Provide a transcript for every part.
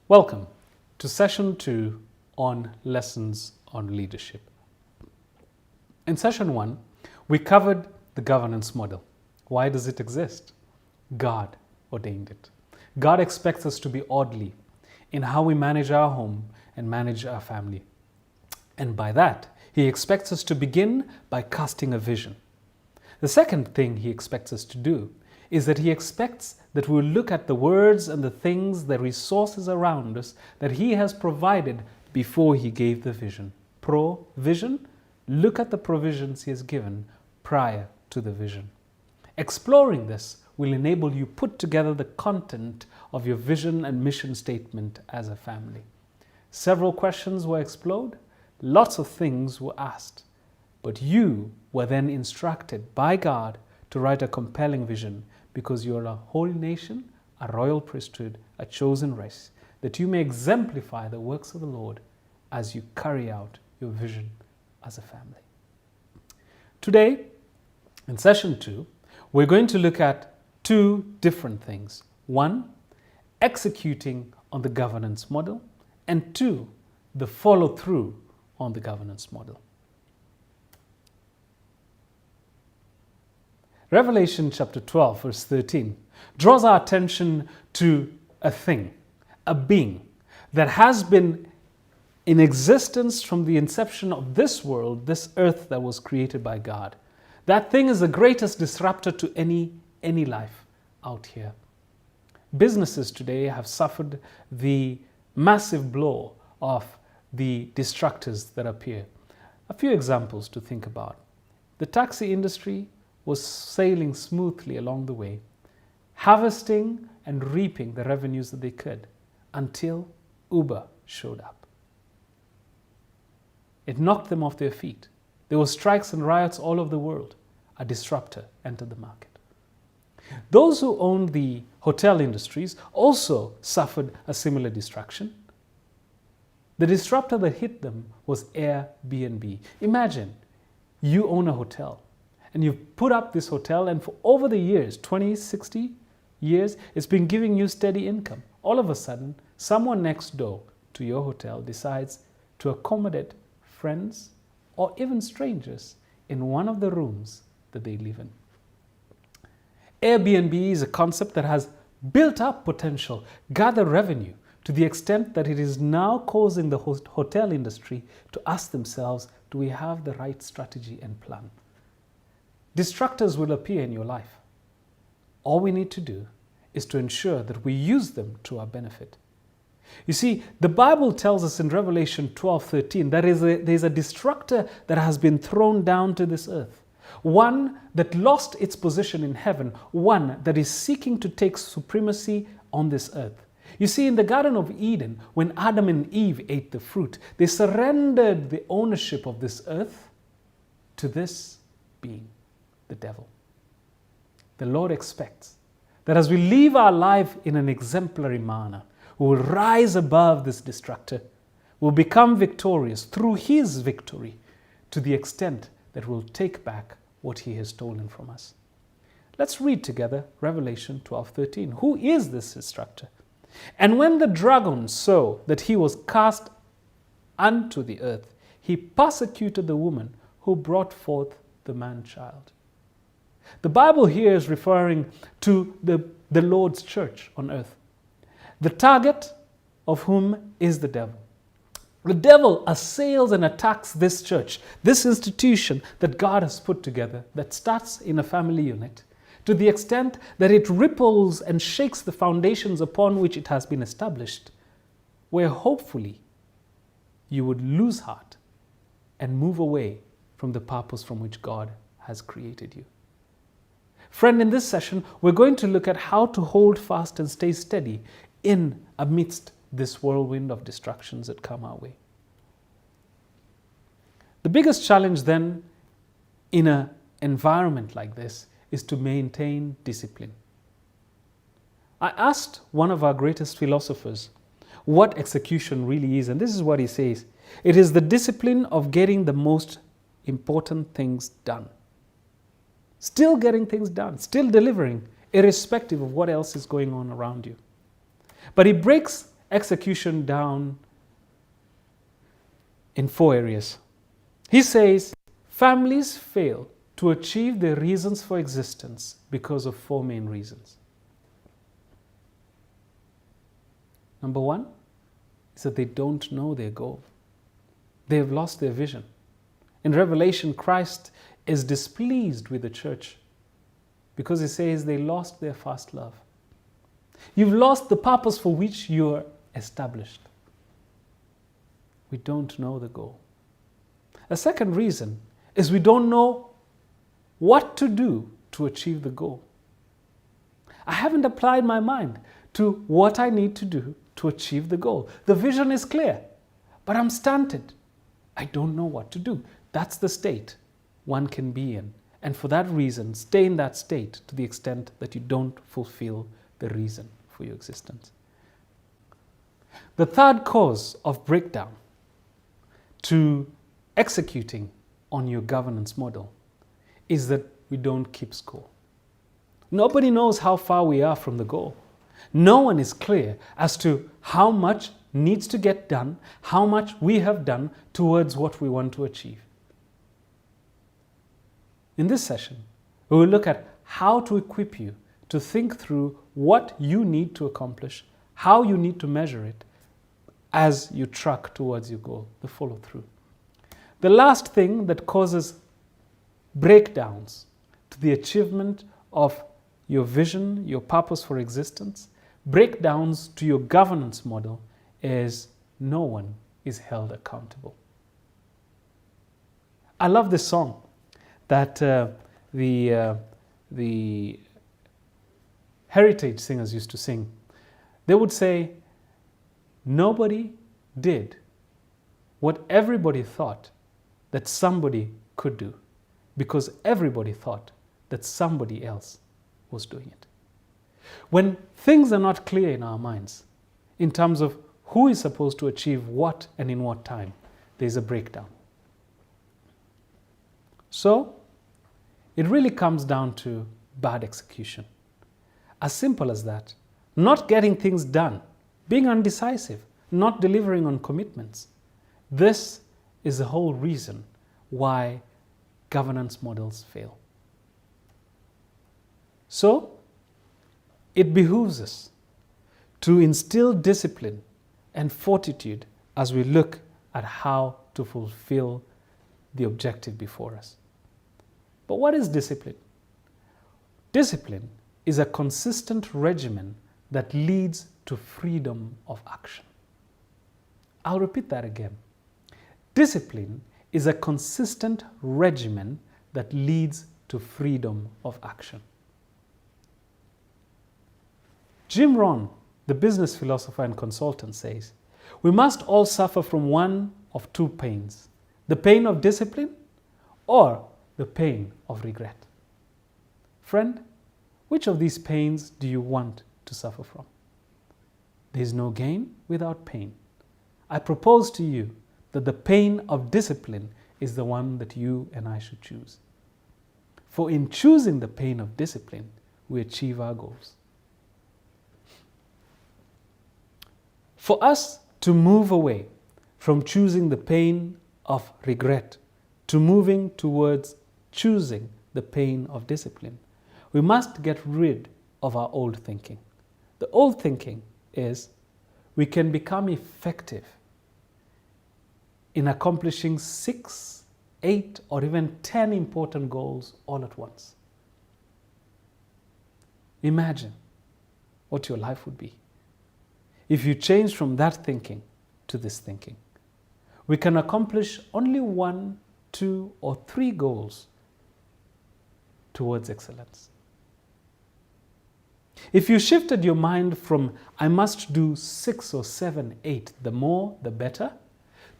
Welcome to session 2 on lessons on leadership. In session 1, we covered the governance model. Why does it exist? God ordained it. God expects us to be orderly in how we manage our home and manage our family. And by that, He expects us to begin by casting a vision. The second thing He expects us to do is that He expects that we'll look at the words and the things, the resources around us that He has provided before He gave the vision. Provision, look at the provisions He has given prior to the vision. Exploring this will enable you put together the content of your vision and mission statement as a family. Several questions were explored, lots of things were asked, but you were then instructed by God to write a compelling vision, because you are a holy nation, a royal priesthood, a chosen race, that you may exemplify the works of the Lord as you carry out your vision as a family. Today, in session 2, we're going to look at two different things. One, executing on the governance model, and two, the follow-through on the governance model. Revelation chapter 12, verse 13, draws our attention to a thing, a being that has been in existence from the inception of this world, this earth that was created by God. That thing is the greatest disruptor to any life out here. Businesses today have suffered the massive blow of the distractors that appear. A few examples to think about. The taxi industry was sailing smoothly along the way, harvesting and reaping the revenues that they could, until Uber showed up. It knocked them off their feet. There were strikes and riots all over the world. A disruptor entered the market. Those who owned the hotel industries also suffered a similar distraction. The disruptor that hit them was Airbnb. Imagine you own a hotel and you've put up this hotel, and for over the years, 20, 60 years, it's been giving you steady income. All of a sudden, someone next door to your hotel decides to accommodate friends or even strangers in one of the rooms that they live in. Airbnb is a concept that has built up potential, gathered revenue, to the extent that it is now causing the hotel industry to ask themselves, do we have the right strategy and plan? Distractors will appear in your life. All we need to do is to ensure that we use them to our benefit. You see, the Bible tells us in Revelation 12:13 that there's a distractor that has been thrown down to this earth. One that lost its position in heaven, one that is seeking to take supremacy on this earth. You see, in the Garden of Eden, when Adam and Eve ate the fruit, they surrendered the ownership of this earth to this being, the devil. The Lord expects that as we live our life in an exemplary manner, we will rise above this distractor, will become victorious through His victory, to the extent that we'll take back what He has stolen from us. Let's read together Revelation 12:13. Who is this distractor? And when the dragon saw that he was cast unto the earth, he persecuted the woman who brought forth the man-child. The Bible here is referring to the Lord's church on earth, the target of whom is the devil. The devil assails and attacks this church, this institution that God has put together, that starts in a family unit, to the extent that it ripples and shakes the foundations upon which it has been established, where hopefully you would lose heart and move away from the purpose from which God has created you. Friend, in this session, we're going to look at how to hold fast and stay steady in amidst this whirlwind of distractions that come our way. The biggest challenge then in an environment like this is to maintain discipline. I asked one of our greatest philosophers what execution really is, and this is what he says. It is the discipline of getting the most important things done. Still getting things done, still delivering, irrespective of what else is going on around you. But he breaks execution down in 4 areas. He says families fail to achieve their reasons for existence because of 4 main reasons. Number 1 is that they don't know their goal. They have lost their vision. In Revelation, Christ is displeased with the church because he says they lost their first love. You've lost the purpose for which you're established. We don't know the goal. A second reason is we don't know what to do to achieve the goal. I haven't applied my mind to what I need to do to achieve the goal. The vision is clear, but I'm stunted. I don't know what to do. That's the state one can be in. And for that reason, stay in that state to the extent that you don't fulfill the reason for your existence. The third cause of breakdown to executing on your governance model is that we don't keep score. Nobody knows how far we are from the goal. No one is clear as to how much needs to get done, how much we have done towards what we want to achieve. In this session, we will look at how to equip you to think through what you need to accomplish, how you need to measure it as you track towards your goal, the follow through. The last thing that causes breakdowns to the achievement of your vision, your purpose for existence, breakdowns to your governance model is no one is held accountable. I love this song that the heritage singers used to sing. They would say, nobody did what everybody thought that somebody could do because everybody thought that somebody else was doing it. When things are not clear in our minds in terms of who is supposed to achieve what and in what time, there's a breakdown. So, it really comes down to bad execution. As simple as that. Not getting things done, being undecisive, not delivering on commitments. This is the whole reason why governance models fail. So, it behooves us to instill discipline and fortitude as we look at how to fulfill the objective before us. But what is discipline? Discipline is a consistent regimen that leads to freedom of action. I'll repeat that again. Discipline is a consistent regimen that leads to freedom of action. Jim Rohn, the business philosopher and consultant, says, we must all suffer from one of 2 pains, the pain of discipline or the pain of regret. Friend, which of these pains do you want to suffer from? There is no gain without pain. I propose to you that the pain of discipline is the one that you and I should choose. For in choosing the pain of discipline, we achieve our goals. For us to move away from choosing the pain of regret to moving towards choosing the pain of discipline, we must get rid of our old thinking. The old thinking is we can become effective in accomplishing 6, 8, or even 10 important goals all at once. Imagine what your life would be if you change from that thinking to this thinking. We can accomplish only 1, 2, or 3 goals towards excellence. If you shifted your mind from I must do 6 or 7, 8, the more the better,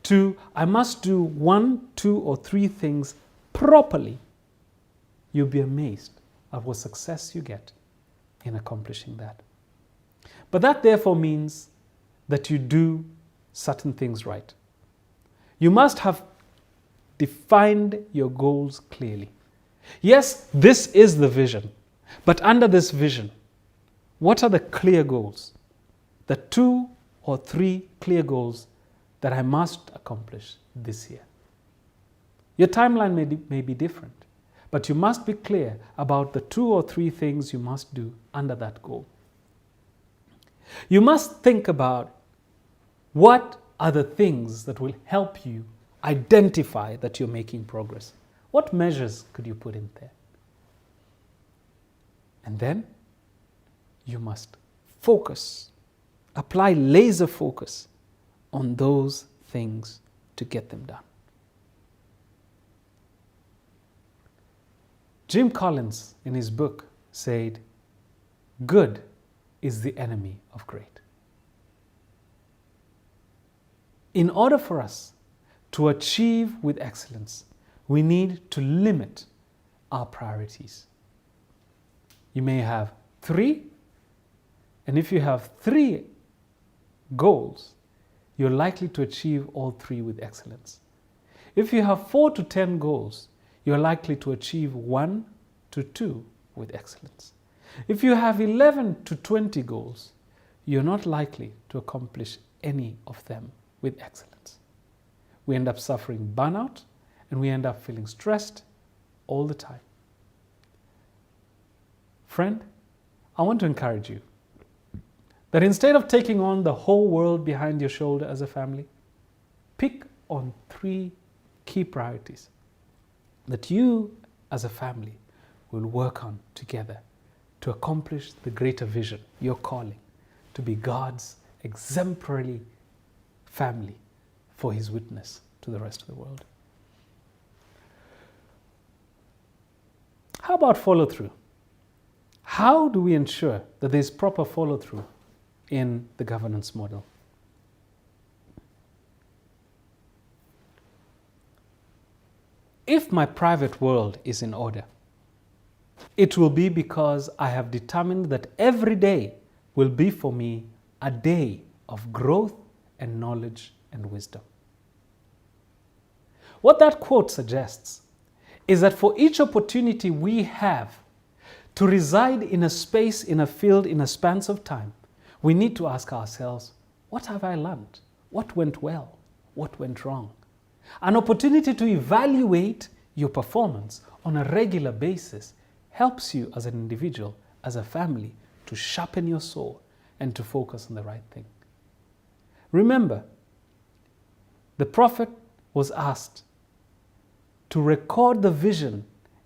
to I must do 1, 2, or 3 things properly, you'll be amazed at what success you get in accomplishing that. But that therefore means that you do certain things right. You must have defined your goals clearly. Yes, this is the vision, but under this vision, what are the clear goals? The 2 or 3 clear goals that I must accomplish this year. Your timeline may be different, but you must be clear about the 2 or 3 things you must do under that goal. You must think about what are the things that will help you identify that you're making progress. What measures could you put in there? And then you must focus, apply laser focus on those things to get them done. Jim Collins, in his book, said, "Good is the enemy of great." In order for us to achieve with excellence, we need to limit our priorities. You may have 3, and if you have 3 goals, you're likely to achieve all 3 with excellence. If you have 4 to 10 goals, you're likely to achieve 1 to 2 with excellence. If you have 11 to 20 goals, you're not likely to accomplish any of them with excellence. We end up suffering burnout, and we end up feeling stressed all the time. Friend, I want to encourage you that instead of taking on the whole world behind your shoulder as a family, pick on 3 key priorities that you as a family will work on together to accomplish the greater vision, your calling, to be God's exemplary family for His witness to the rest of the world. How about follow-through? How do we ensure that there's proper follow-through in the governance model? If my private world is in order, it will be because I have determined that every day will be for me a day of growth and knowledge and wisdom. What that quote suggests is that for each opportunity we have to reside in a space, in a field, in a span of time, we need to ask ourselves, what have I learned? What went well? What went wrong? An opportunity to evaluate your performance on a regular basis helps you as an individual, as a family, to sharpen your soul and to focus on the right thing. Remember, the prophet was asked to record the vision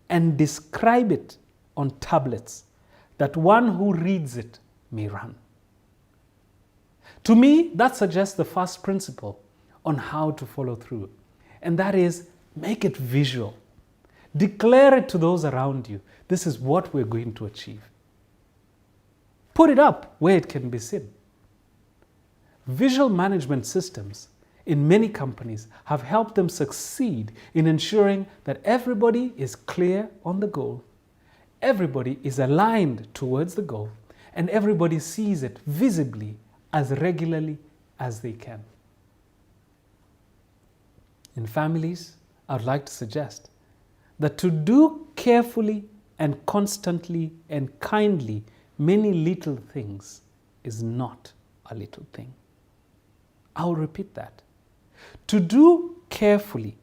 and describe it on tablets, that one who reads it may run. To me, that suggests the first principle on how to follow through, and that is make it visual. Declare it to those around you. This is what we're going to achieve. Put it up where it can be seen. Visual management systems in many companies have helped them succeed in ensuring that everybody is clear on the goal, everybody is aligned towards the goal, and everybody sees it visibly as regularly as they can. In families, I would like to suggest that to do carefully and constantly and kindly many little things is not a little thing. I will repeat that. To do carefully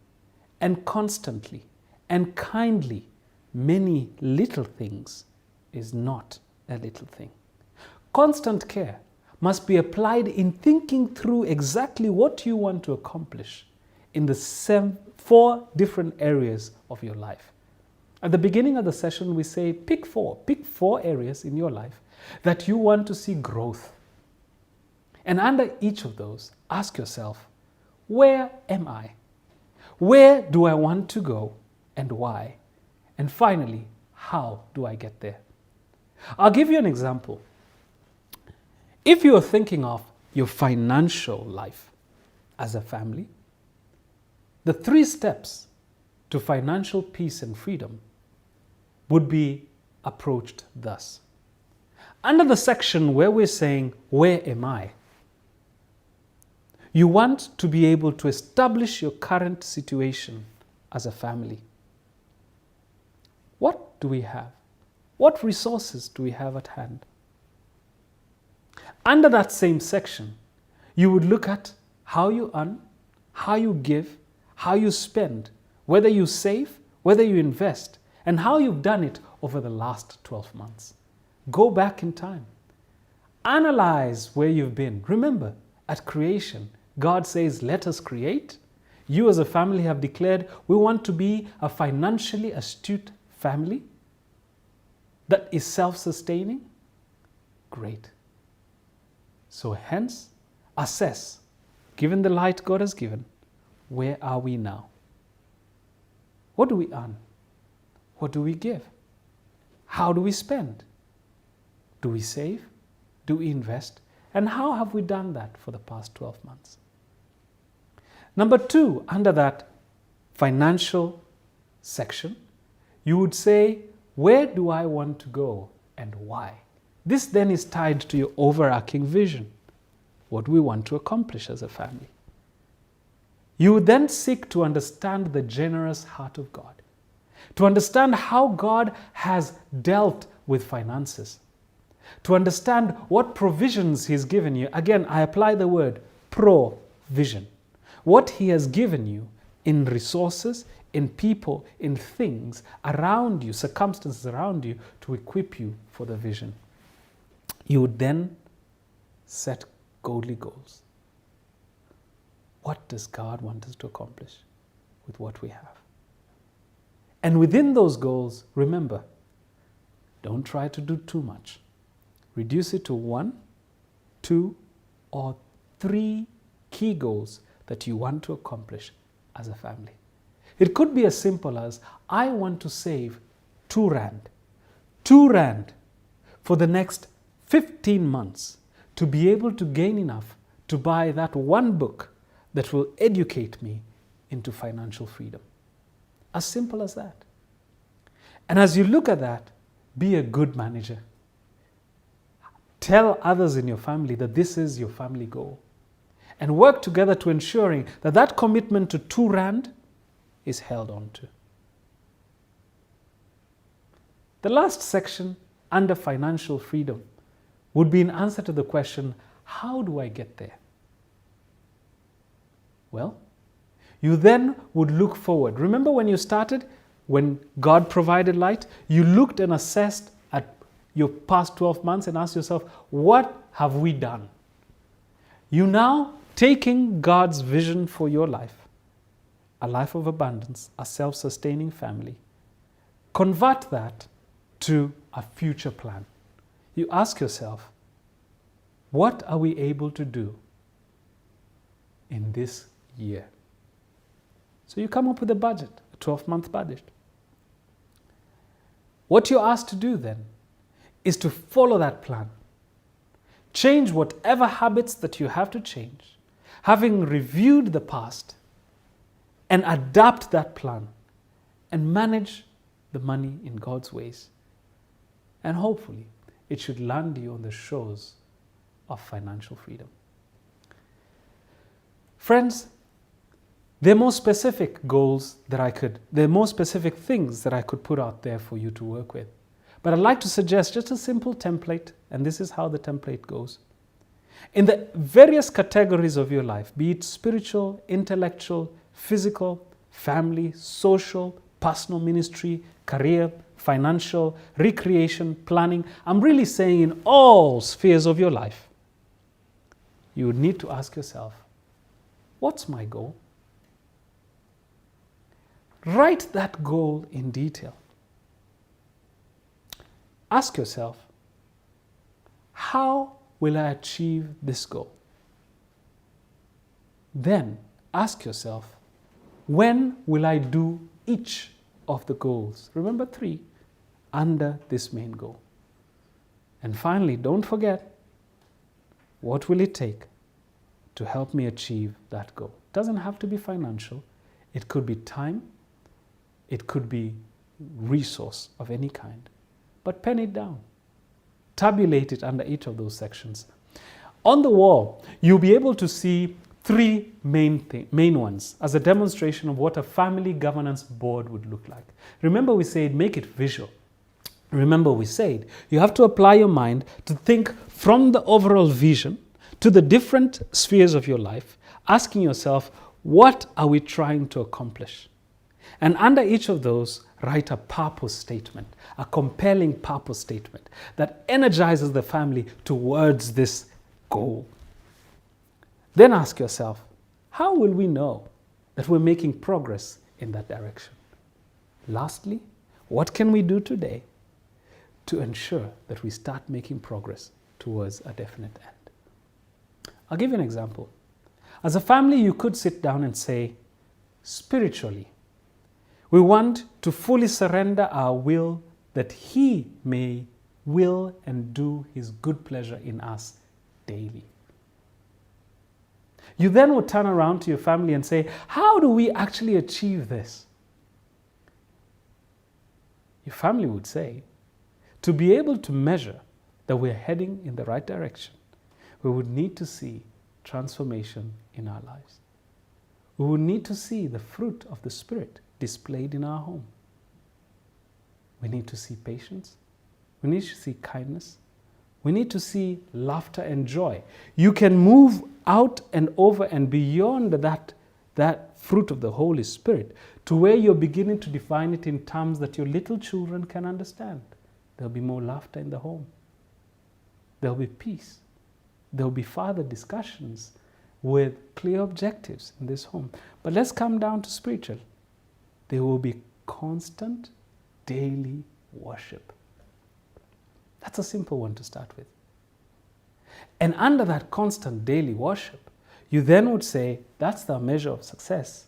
and constantly and kindly many little things is not a little thing. Constant care must be applied in thinking through exactly what you want to accomplish in the 4 different areas of your life. At the beginning of the session, we say pick 4 areas in your life that you want to see growth. And under each of those, ask yourself, where am I? Where do I want to go and why? And finally, how do I get there? I'll give you an example. If you are thinking of your financial life as a family, the 3 steps to financial peace and freedom would be approached thus. Under the section where we're saying, where am I? You want to be able to establish your current situation as a family. What do we have? What resources do we have at hand? Under that same section, You would look at how you earn, how you give, how you spend, whether you save, whether you invest, and how you've done it over the last 12 months. Go back in time. Analyze where you've been. Remember, at creation, God says, let us create. You as a family have declared, we want to be a financially astute family that is self-sustaining. Great. So hence, assess, given the light God has given, where are we now? What do we earn? What do we give? How do we spend? Do we save? Do we invest? And how have we done that for the past 12 months? Number 2, under that financial section, you would say, where do I want to go and why? This then is tied to your overarching vision, what we want to accomplish as a family. You would then seek to understand the generous heart of God, to understand how God has dealt with finances, to understand what provisions He's given you. Again, I apply the word provision. What He has given you in resources, in people, in things around you, circumstances around you, to equip you for the vision. You would then set godly goals. What does God want us to accomplish with what we have? And within those goals, remember, don't try to do too much. Reduce it to 1, 2, or 3 key goals that you want to accomplish as a family. It could be as simple as, I want to save 2 Rand. 2 Rand for the next 15 months to be able to gain enough to buy that one book that will educate me into financial freedom. As simple as that. And as you look at that, be a good manager. Tell others in your family that this is your family goal. And work together to ensuring that that commitment to 2 Rand is held on to. The last section under financial freedom would be an answer to the question, how do I get there? Well, you then would look forward. Remember when you started, when God provided light, you looked and assessed at your past 12 months and asked yourself, what have we done? You now taking God's vision for your life, a life of abundance, a self-sustaining family, convert that to a future plan. You ask yourself, what are we able to do in this year? So you come up with a budget, a 12-month budget. What you're asked to do then is to follow that plan. Change whatever habits that you have to change, having reviewed the past, and adapt that plan and manage the money in God's ways. And hopefully, it should land you on the shores of financial freedom. Friends, there are more specific goals there are more specific things that I could put out there for you to work with. But I'd like to suggest just a simple template, and this is how the template goes. In the various categories of your life, be it spiritual, intellectual, physical, family, social, personal ministry, career, financial, recreation, planning, I'm really saying in all spheres of your life, you would need to ask yourself, what's my goal? Write that goal in detail. Ask yourself, how will I achieve this goal? Then ask yourself, when will I do each of the goals? Remember 3 under this main goal. And finally, don't forget, what will it take to help me achieve that goal? It doesn't have to be financial. It could be time. It could be resource of any kind. But pen it down. Tabulate it under each of those sections. On the wall, you'll be able to see 3 main ones as a demonstration of what a family governance board would look like. Remember we said make it visual. Remember we said you have to apply your mind to think from the overall vision to the different spheres of your life, asking yourself, what are we trying to accomplish? And under each of those, write a purpose statement, a compelling purpose statement that energizes the family towards this goal. Then ask yourself, how will we know that we're making progress in that direction? Lastly, what can we do today to ensure that we start making progress towards a definite end? I'll give you an example. As a family, you could sit down and say, spiritually, we want to fully surrender our will that He may will and do His good pleasure in us daily. You then would turn around to your family and say, how do we actually achieve this? Your family would say, to be able to measure that we're heading in the right direction, we would need to see transformation in our lives. We would need to see the fruit of the Spirit displayed in our home. We need to see patience. We need to see kindness. We need to see laughter and joy. You can move out and over and beyond that fruit of the Holy Spirit to where you're beginning to define it in terms that your little children can understand. There'll be more laughter in the home. There'll be peace. There'll be further discussions with clear objectives in this home. But let's come down to spiritual. There will be constant daily worship. That's a simple one to start with. And under that constant daily worship, you then would say, that's the measure of success.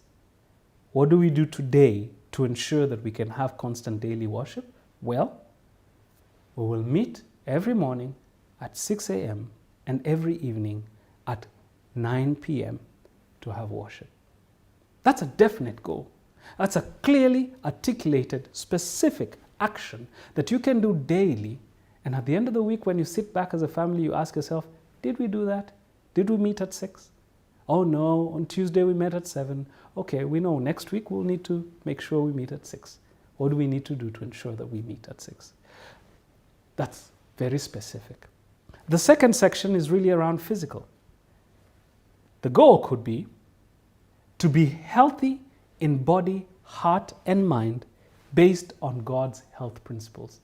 What do we do today to ensure that we can have constant daily worship? Well, we will meet every morning at 6 a.m. and every evening at 9 p.m. to have worship. That's a definite goal. That's a clearly articulated, specific action that you can do daily. And at the end of the week, when you sit back as a family, you ask yourself, did we do that? Did we meet at 6? Oh no, on Tuesday we met at 7. Okay, we know next week we'll need to make sure we meet at 6. What do we need to do to ensure that we meet at 6? That's very specific. The second section is really around physical. The goal could be to be healthy in body, heart, and mind based on God's health principles.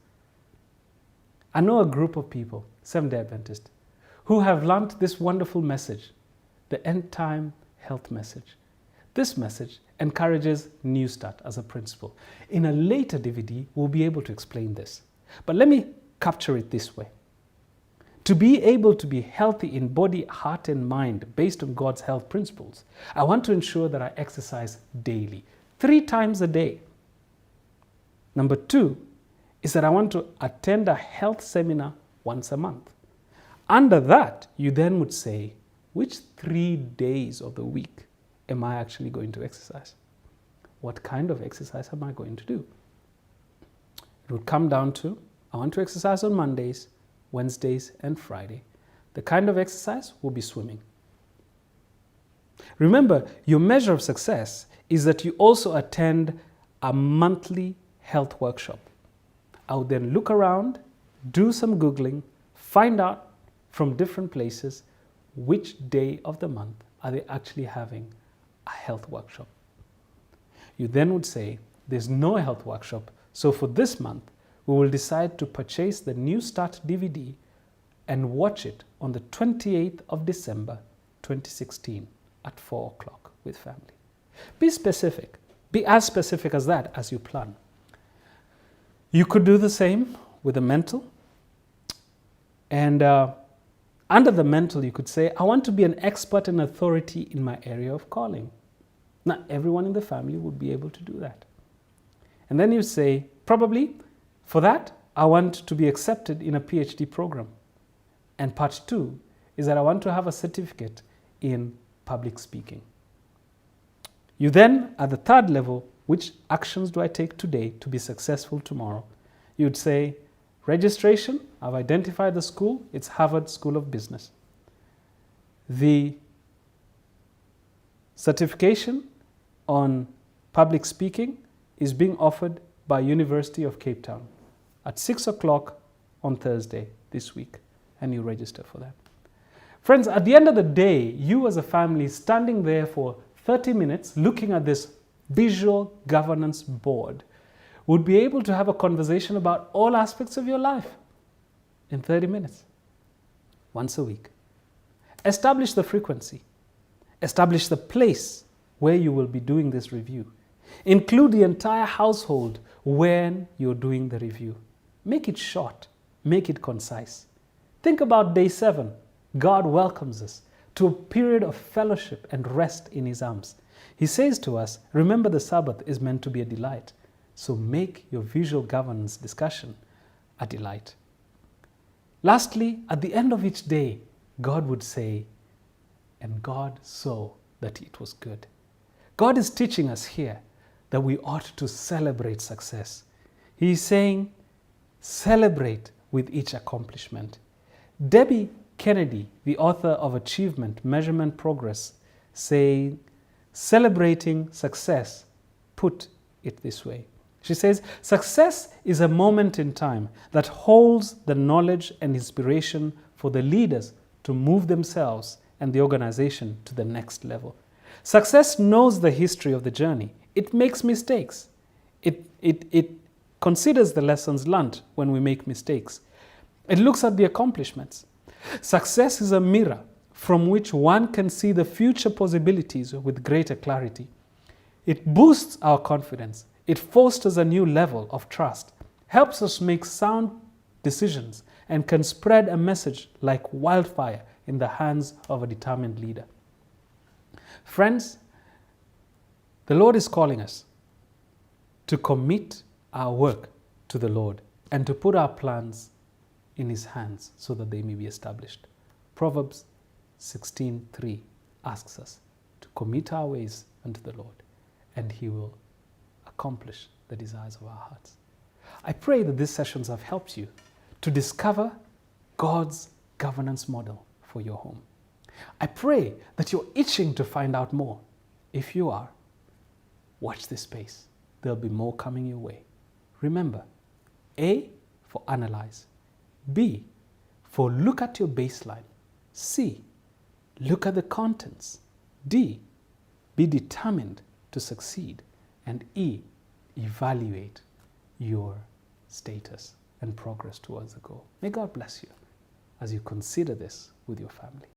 I know a group of people, Seventh-day Adventists, who have learnt this wonderful message, the end time health message. This message encourages New Start as a principle. In a later DVD, we'll be able to explain this. But let me capture it this way. To be able to be healthy in body, heart, and mind based on God's health principles, I want to ensure that I exercise daily, 3 times a day. Number 2 is that I want to attend a health seminar once a month. Under that, you then would say, which 3 days of the week am I actually going to exercise? What kind of exercise am I going to do? It would come down to, I want to exercise on Mondays, Wednesdays, and Friday. The kind of exercise will be swimming. Remember, your measure of success is that you also attend a monthly health workshop. I would then look around, do some Googling, find out from different places which day of the month are they actually having a health workshop. You then would say, there's no health workshop, so for this month, we will decide to purchase the New Start DVD and watch it on the 28th of December 2016 at 4 o'clock with family. Be specific. Be as specific as that as you plan. You could do the same with the mental. And under the mental, you could say, I want to be an expert and authority in my area of calling. Not everyone in the family would be able to do that. And then you say, probably, for that, I want to be accepted in a PhD program. And part 2 is that I want to have a certificate in public speaking. You then, at the third level, which actions do I take today to be successful tomorrow? You'd say, registration, I've identified the school, it's Harvard School of Business. The certification on public speaking is being offered by University of Cape Town at 6 o'clock on Thursday this week, and you register for that. Friends, at the end of the day, you as a family standing there for 30 minutes looking at this visual governance board would be able to have a conversation about all aspects of your life in 30 minutes, once a week. Establish the frequency. Establish the place where you will be doing this review. Include the entire household when you're doing the review. Make it short. Make it concise. Think about day 7. God welcomes us to a period of fellowship and rest in His arms. He says to us, remember the Sabbath is meant to be a delight. So make your visual governance discussion a delight. Lastly, at the end of each day, God would say, and God saw that it was good. God is teaching us here that we ought to celebrate success. He is saying, celebrate with each accomplishment. Debbie Kennedy, the author of Achievement, Measurement, Progress, saying, celebrating success, put it this way. She says, success is a moment in time that holds the knowledge and inspiration for the leaders to move themselves and the organization to the next level. Success knows the history of the journey. It makes mistakes. It considers the lessons learned when we make mistakes. It looks at the accomplishments. Success is a mirror from which one can see the future possibilities with greater clarity. It boosts our confidence. It fosters a new level of trust, helps us make sound decisions, and can spread a message like wildfire in the hands of a determined leader. Friends, the Lord is calling us to commit our work to the Lord and to put our plans in His hands so that they may be established. Proverbs 16:3 asks us to commit our ways unto the Lord, and He will accomplish the desires of our hearts. I pray that these sessions have helped you to discover God's governance model for your home. I pray that you're itching to find out more. If you are, watch this space. There'll be more coming your way. Remember, A for analyze, B for look at your baseline, C, look at the contents, D, be determined to succeed, and E, evaluate your status and progress towards the goal. May God bless you as you consider this with your family.